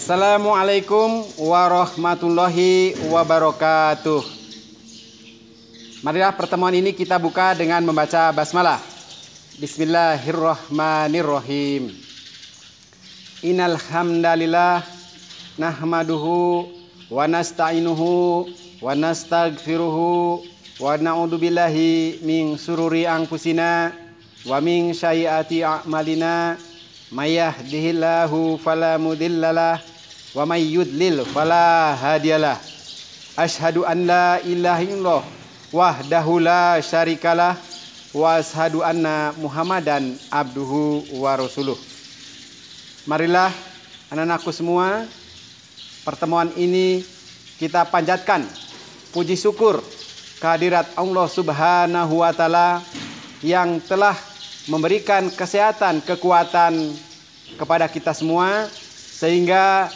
Assalamualaikum warahmatullahi wabarakatuh. Marilah pertemuan ini kita buka dengan membaca basmalah. Bismillahirrahmanirrahim. Innal hamdalillah nahmaduhu wa nasta'inuhu wa nastaghfiruhu wa na'udzu billahi min sururi anfusina wa min sayyiati a'malina. May yahdihillahu fala mudhillalah wa may yudlil fala hadiyalah. Asyhadu an la ilaha illallah wahdahu la syarikalah wa asyhadu anna Muhammadan abduhu wa rasuluh. Marilah anak-anakku semua, pertemuan ini kita panjatkan puji syukur kehadirat Allah Subhanahu wa taala yang telah memberikan kesehatan, kekuatan kepada kita semua sehingga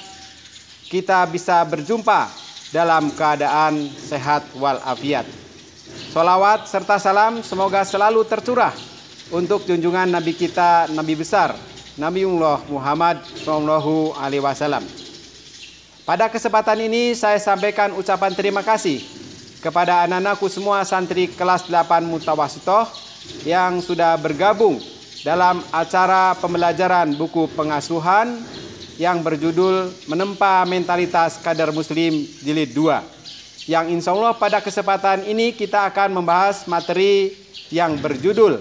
kita bisa berjumpa dalam keadaan sehat walafiat. Sholawat serta salam semoga selalu tercurah untuk junjungan Nabi kita, Nabi besar Nabiullah Muhammad SAW. Pada kesempatan ini saya sampaikan ucapan terima kasih kepada anak-anakku semua santri kelas 8 Mutawasitoh yang sudah bergabung dalam acara pembelajaran buku pengasuhan yang berjudul Menempa Mentalitas Kader Muslim Jilid 2, yang insya Allah pada kesempatan ini kita akan membahas materi yang berjudul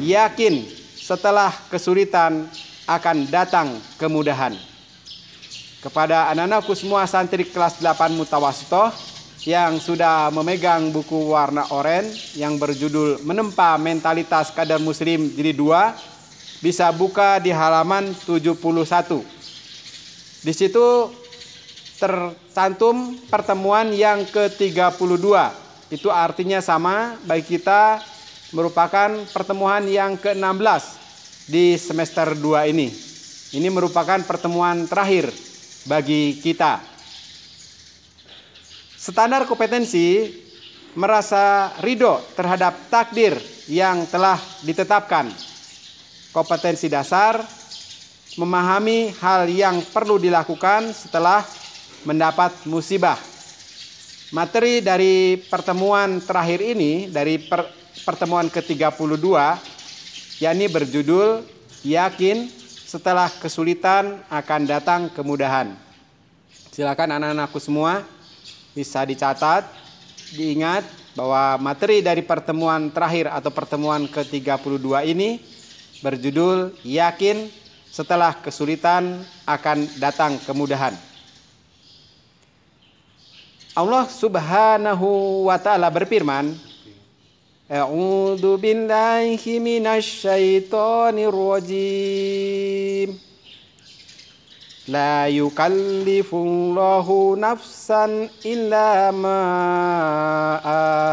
Yakin Setelah Kesulitan Akan Datang Kemudahan. Kepada anak-anakku semua santri kelas 8 Mutawasitoh yang sudah memegang buku warna oranye yang berjudul Menempa Mentalitas Kader Muslim Jilid 2, bisa buka di halaman 71. Di situ tercantum pertemuan yang ke-32. Itu artinya sama bagi kita, merupakan pertemuan yang ke-16 di semester 2 ini. Ini merupakan pertemuan terakhir bagi kita. Standar kompetensi merasa ridho terhadap takdir yang telah ditetapkan. Kompetensi dasar memahami hal yang perlu dilakukan setelah mendapat musibah. Materi dari pertemuan terakhir ini, dari pertemuan ke-32, yakni berjudul Yakin Setelah Kesulitan Akan Datang Kemudahan. Silakan anak-anakku semua bisa dicatat, diingat bahwa materi dari pertemuan terakhir atau pertemuan ke-32 ini berjudul Yakin Setelah Kesulitan Akan Datang Kemudahan. Allah Subhanahu wa taala berfirman, A'udzu billahi minasy syaithanir rajim. La yukallifullahu nafsan illa ma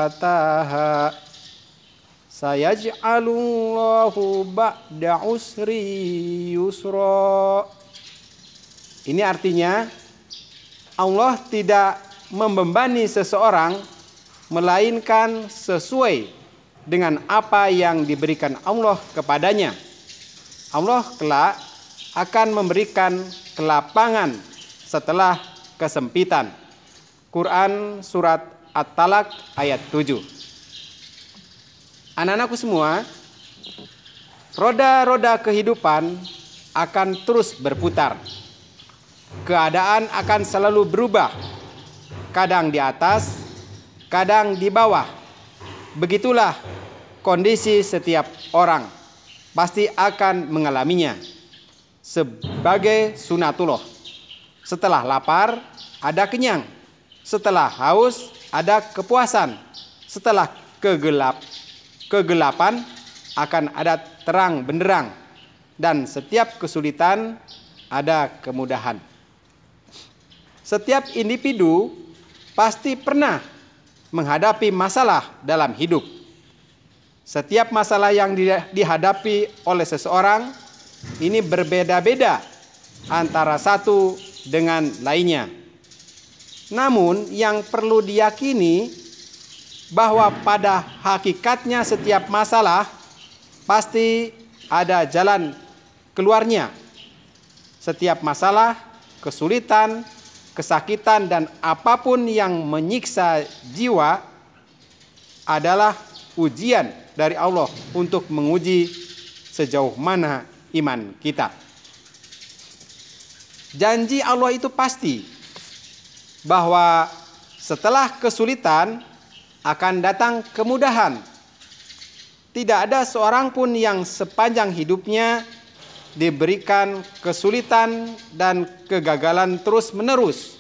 ataha. Sayaj'alullahu ba'da usri yusra. Ini artinya Allah tidak membebani seseorang melainkan sesuai dengan apa yang diberikan Allah kepadanya. Allah kelak akan memberikan kelapangan setelah kesempitan. Quran surat At-Talaq ayat 7. Anak-anakku semua, roda-roda kehidupan akan terus berputar. Keadaan akan selalu berubah. Kadang di atas, kadang di bawah. Begitulah kondisi setiap orang. Pasti akan mengalaminya. Sebagai sunatullah. Setelah lapar, ada kenyang. Setelah haus, ada kepuasan. Setelah kegelapan, akan ada terang benderang. Dan setiap kesulitan, ada kemudahan. Setiap individu pasti pernah menghadapi masalah dalam hidup. Setiap masalah yang dihadapi oleh seseorang ini berbeda-beda antara satu dengan lainnya. Namun yang perlu diyakini bahwa pada hakikatnya setiap masalah pasti ada jalan keluarnya. Setiap masalah kesulitan, kesakitan, dan apapun yang menyiksa jiwa adalah ujian dari Allah untuk menguji sejauh mana iman kita. Janji Allah itu pasti bahwa setelah kesulitan akan datang kemudahan. Tidak ada seorang pun yang sepanjang hidupnya diberikan kesulitan dan kegagalan terus-menerus.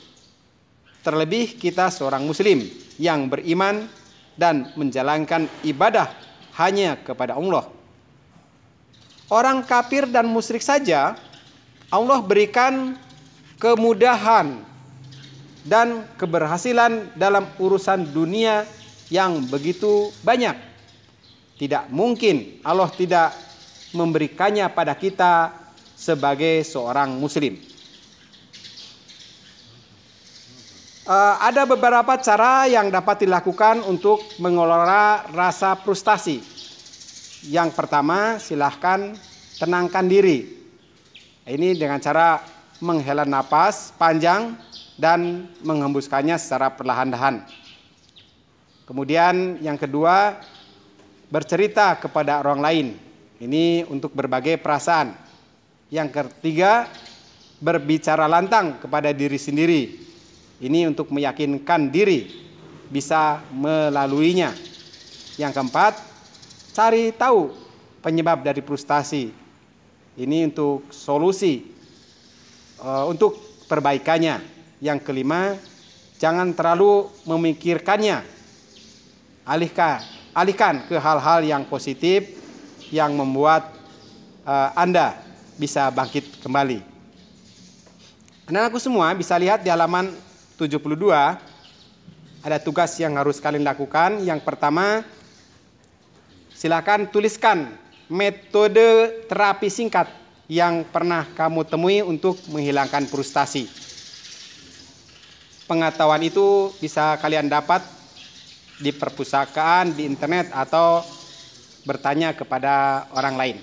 Terlebih kita seorang muslim yang beriman dan menjalankan ibadah hanya kepada Allah. Orang kafir dan musyrik saja Allah berikan kemudahan dan keberhasilan dalam urusan dunia yang begitu banyak. Tidak mungkin Allah tidak memberikannya pada kita sebagai seorang muslim. Ada beberapa cara yang dapat dilakukan untuk mengelola rasa frustasi. Yang pertama, silahkan tenangkan diri. Ini dengan cara menghela napas panjang dan menghembuskannya secara perlahan-lahan. Kemudian yang kedua, bercerita kepada orang lain. Ini untuk berbagai perasaan. Yang ketiga, berbicara lantang kepada diri sendiri. Ini untuk meyakinkan diri bisa melaluinya. Yang keempat, cari tahu penyebab dari frustasi. Ini untuk solusi, untuk perbaikannya. Yang kelima, jangan terlalu memikirkannya. Alihkan ke hal-hal yang positif yang membuat Anda bisa bangkit kembali. Anak-anakku semua bisa lihat di halaman 72 ada tugas yang harus kalian lakukan. Yang pertama, silakan tuliskan metode terapi singkat yang pernah kamu temui untuk menghilangkan frustasi. Pengetahuan itu bisa kalian dapat di perpustakaan, di internet, atau bertanya kepada orang lain.